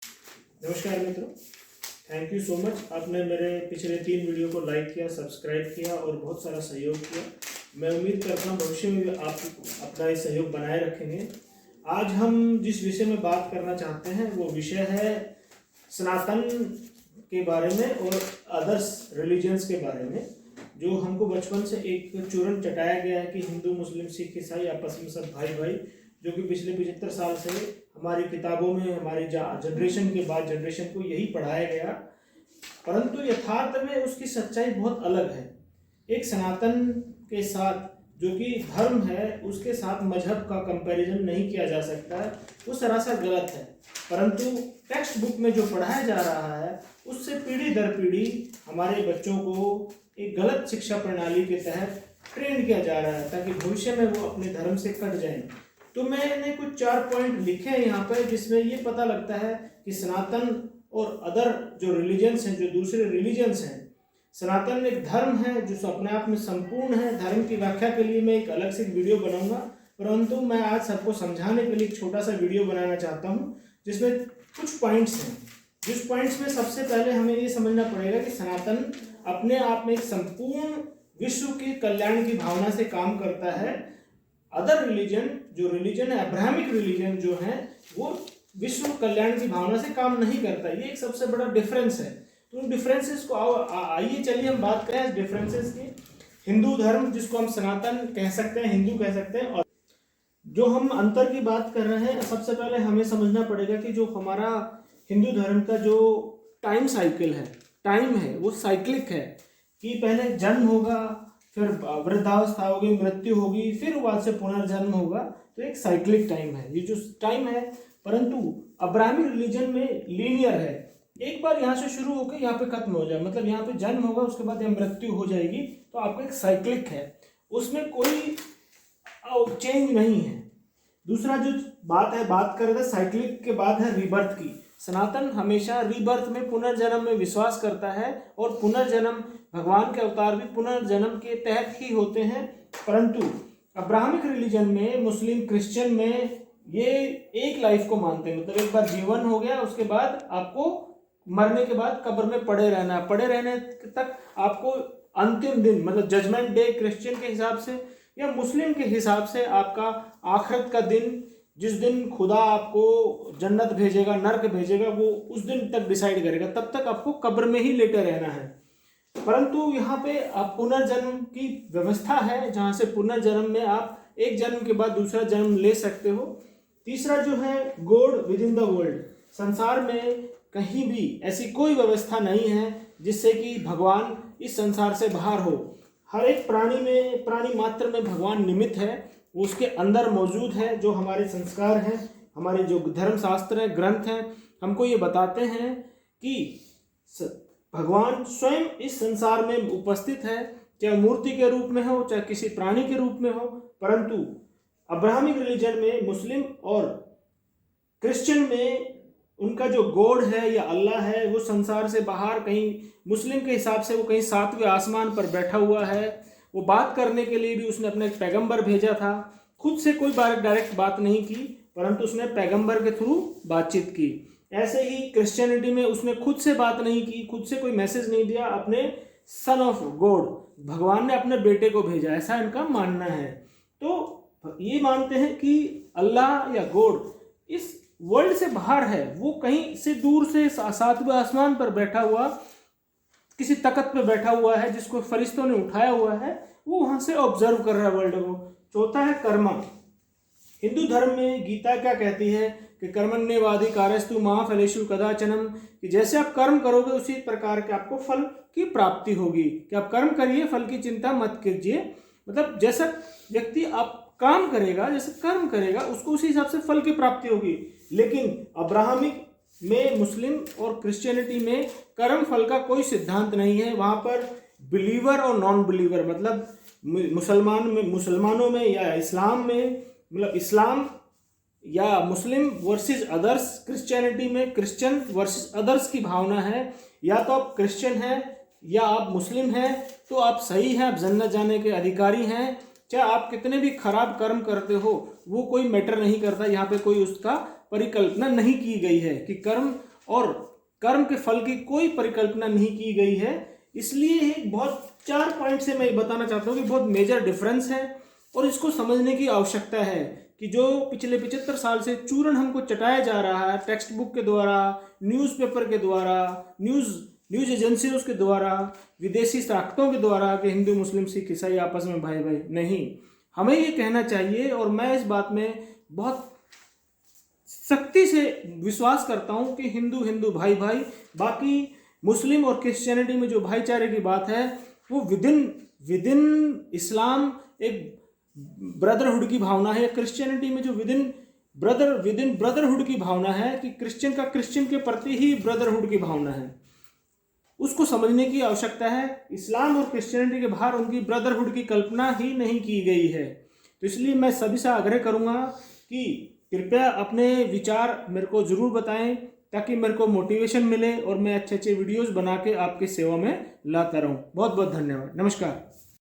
नमस्कार मित्रों, thank you so much. आपने मेरे पिछले 3 वीडियो को लाइक किया, सब्सक्राइब किया और बहुत सारा सहयोग किया। मैं उम्मीद करता हूँ भविष्य में भी आप अपना ये सहयोग बनाए रखेंगे। आज हम जिस विषय में बात करना चाहते हैं वो विषय है सनातन के बारे में और अदर्स रिलीजन्स के बारे में, जो हमको बचपन से एक चूरन चटाया गया है कि हिंदू, मुस्लिम, सिख, ईसाई आपस में सब भाई भाई, जो कि पिछले 75 साल से हमारी किताबों में हमारी जनरेशन के बाद जनरेशन को यही पढ़ाया गया। परंतु यथार्थ में उसकी सच्चाई बहुत अलग है। एक सनातन के साथ जो कि धर्म है उसके साथ मजहब का कंपैरिजन नहीं किया जा सकता है, वो सरासर गलत है। परंतु टेक्स्ट बुक में जो पढ़ाया जा रहा है उससे पीढ़ी दर पीढ़ी हमारे बच्चों को एक गलत शिक्षा प्रणाली के तहत ट्रेन किया जा रहा है ताकि भविष्य में वो अपने धर्म से कट जाएं। तो मैंने कुछ 4 पॉइंट लिखे हैं यहाँ पर, जिसमें ये पता लगता है कि सनातन और अदर जो रिलीजन्स हैं, जो दूसरे रिलीजन्स हैं, सनातन एक धर्म है जो अपने आप में संपूर्ण है। धर्म की व्याख्या के लिए मैं एक अलग से वीडियो बनाऊंगा, परंतु मैं आज सबको समझाने के लिए एक छोटा सा वीडियो बनाना चाहता हूँ जिसमें कुछ पॉइंट्स हैं। जिस पॉइंट्स में सबसे पहले हमें ये समझना पड़ेगा कि सनातन अपने आप में एक संपूर्ण विश्व के कल्याण की भावना से काम करता है। अदर रिलीजन, जो रिलीजन है अब्राहमिक रिलीजन जो है, वो विश्व कल्याण की भावना से काम नहीं करता। ये एक सबसे बड़ा डिफरेंस है। तो उन डिफरेंसेस को आइए चलिए हम बात करें इस डिफरेंसेस की। हिंदू धर्म जिसको हम सनातन कह सकते हैं, हिंदू कह सकते हैं, और जो हम अंतर की बात कर रहे हैं, सबसे पहले हमें समझना पड़ेगा कि जो हमारा हिंदू धर्म का जो टाइम साइकिल है, टाइम है, वो साइक्लिक है कि पहले जन्म होगा, फिर वृद्धावस्था होगी, मृत्यु होगी, फिर बाद से पुनर्जन्म होगा। तो एक साइक्लिक टाइम है ये जो टाइम है। परंतु अब्राहमिक रिलीजन में लीनियर है, एक बार यहाँ से शुरू होकर यहाँ पे खत्म हो जाए, मतलब यहाँ पे जन्म होगा, उसके बाद यहाँ मृत्यु हो जाएगी। तो आपका एक साइक्लिक है, उसमें कोई चेंज नहीं है। दूसरा जो बात कर रहे थे साइक्लिक के बाद है रीबर्थ की। सनातन हमेशा रीबर्थ में, पुनर्जन्म में विश्वास करता है, और पुनर्जन्म, भगवान के अवतार भी पुनर्जन्म के तहत ही होते हैं। परंतु अब्राहमिक रिलीजन में, मुस्लिम, क्रिश्चियन में ये एक लाइफ को मानते हैं, मतलब एक बार जीवन हो गया, उसके बाद आपको मरने के बाद कब्र में पड़े रहना है, पड़े रहने तक आपको अंतिम दिन, मतलब जजमेंट डे क्रिश्चियन के हिसाब से या मुस्लिम के हिसाब से आपका आखिरत का दिन, जिस दिन खुदा आपको जन्नत भेजेगा, नर्क भेजेगा, वो उस दिन तक डिसाइड करेगा। तब तक आपको कब्र में ही लेटे रहना है। परंतु यहाँ पे आप पुनर्जन्म की व्यवस्था है, जहाँ से पुनर्जन्म में आप एक जन्म के बाद दूसरा जन्म ले सकते हो। तीसरा जो है God with in the world, संसार में कहीं भी ऐसी कोई व्यवस्था नहीं है जिससे कि भगवान इस संसार से बाहर हो। हर एक प्राणी में, प्राणी मात्र में भगवान निमित्त है, वो उसके अंदर मौजूद है। जो हमारे संस्कार हैं, हमारे जो धर्मशास्त्र हैं, ग्रंथ हैं, हमको ये बताते हैं कि भगवान स्वयं इस संसार में उपस्थित है, चाहे मूर्ति के रूप में हो, चाहे किसी प्राणी के रूप में हो। परंतु अब्राहमिक रिलीजन में, मुस्लिम और क्रिश्चियन में, उनका जो गॉड है या अल्लाह है वो संसार से बाहर कहीं, मुस्लिम के हिसाब से वो कहीं 7वें आसमान पर बैठा हुआ है। वो बात करने के लिए भी उसने अपने एक पैगंबर भेजा था, खुद से कोई डायरेक्ट बात नहीं की, परंतु उसने पैगंबर के थ्रू बातचीत की। ऐसे ही क्रिश्चियनिटी में उसने खुद से बात नहीं की, खुद से कोई मैसेज नहीं दिया, अपने सन ऑफ गॉड, भगवान ने अपने बेटे को भेजा, ऐसा इनका मानना है। तो ये मानते हैं कि अल्लाह या गॉड इस वर्ल्ड से बाहर है, वो कहीं से दूर से 7वें आसमान पर बैठा हुआ, किसी तख्त पे बैठा हुआ है जिसको फरिश्तों ने उठाया हुआ है, वो वहां से ऑब्जर्व कर रहा है वर्ल्ड को। चौथा है कर्मा। हिंदू धर्म में गीता क्या कहती है कि कर्मण्येवाधिकारस्तु मा फलेषु कदाचनम, कि जैसे आप कर्म करोगे उसी प्रकार के आपको फल की प्राप्ति होगी, कि आप कर्म करिए, फल की चिंता मत कीजिए। मतलब जैसा व्यक्ति आप काम करेगा, जैसे कर्म करेगा, उसको उसी हिसाब से फल की प्राप्ति होगी। लेकिन अब्राहमिक में, मुस्लिम और क्रिश्चियनिटी में कर्म फल का कोई सिद्धांत नहीं है। वहाँ पर बिलीवर और नॉन बिलीवर, मतलब मुसलमानों में या इस्लाम में, मतलब इस्लाम या मुस्लिम वर्सेस अदर्स, क्रिश्चियनिटी में क्रिश्चियन वर्सेस अदर्स की भावना है। या तो आप क्रिश्चियन हैं या आप मुस्लिम हैं तो आप सही हैं, आप जन्नत जाने के अधिकारी हैं। चाहे आप कितने भी खराब कर्म करते हो वो कोई मैटर नहीं करता। यहाँ पे कोई उसका परिकल्पना नहीं की गई है कि कर्म और कर्म के फल की कोई परिकल्पना नहीं की गई है। इसलिए एक बहुत 4 पॉइंट से मैं बताना चाहता हूँ कि बहुत मेजर डिफरेंस है और इसको समझने की आवश्यकता है कि जो पिछले 75 साल से चूर्ण हमको चटाया जा रहा है टेक्स्ट बुक के द्वारा, न्यूज़पेपर के द्वारा, न्यूज़ एजेंसियों के द्वारा, विदेशी ताकतों के द्वारा कि हिंदू मुस्लिम सिख ईसाई आपस में भाई भाई, नहीं, हमें ये कहना चाहिए और मैं इस बात में बहुत सख्ती से विश्वास करता हूँ कि हिंदू हिंदू भाई भाई, बाकी मुस्लिम और क्रिश्चियनिटी में जो भाईचारे की बात है वो विदिन इस्लाम एक ब्रदरहुड की भावना है। क्रिश्चियनिटी में जो विदिन ब्रदरहुड की भावना है कि क्रिश्चियन का क्रिश्चियन के प्रति ही ब्रदरहुड की भावना है, उसको समझने की आवश्यकता है। इस्लाम और क्रिश्चियनिटी के बाहर उनकी ब्रदरहुड की कल्पना ही नहीं की गई है। तो इसलिए मैं सभी से आग्रह करूंगा कि कृपया अपने विचार मेरे को ज़रूर बताएं ताकि मेरे को मोटिवेशन मिले और मैं अच्छे अच्छे वीडियोस बना के आपके सेवा में लाता रहूं। बहुत बहुत धन्यवाद। नमस्कार।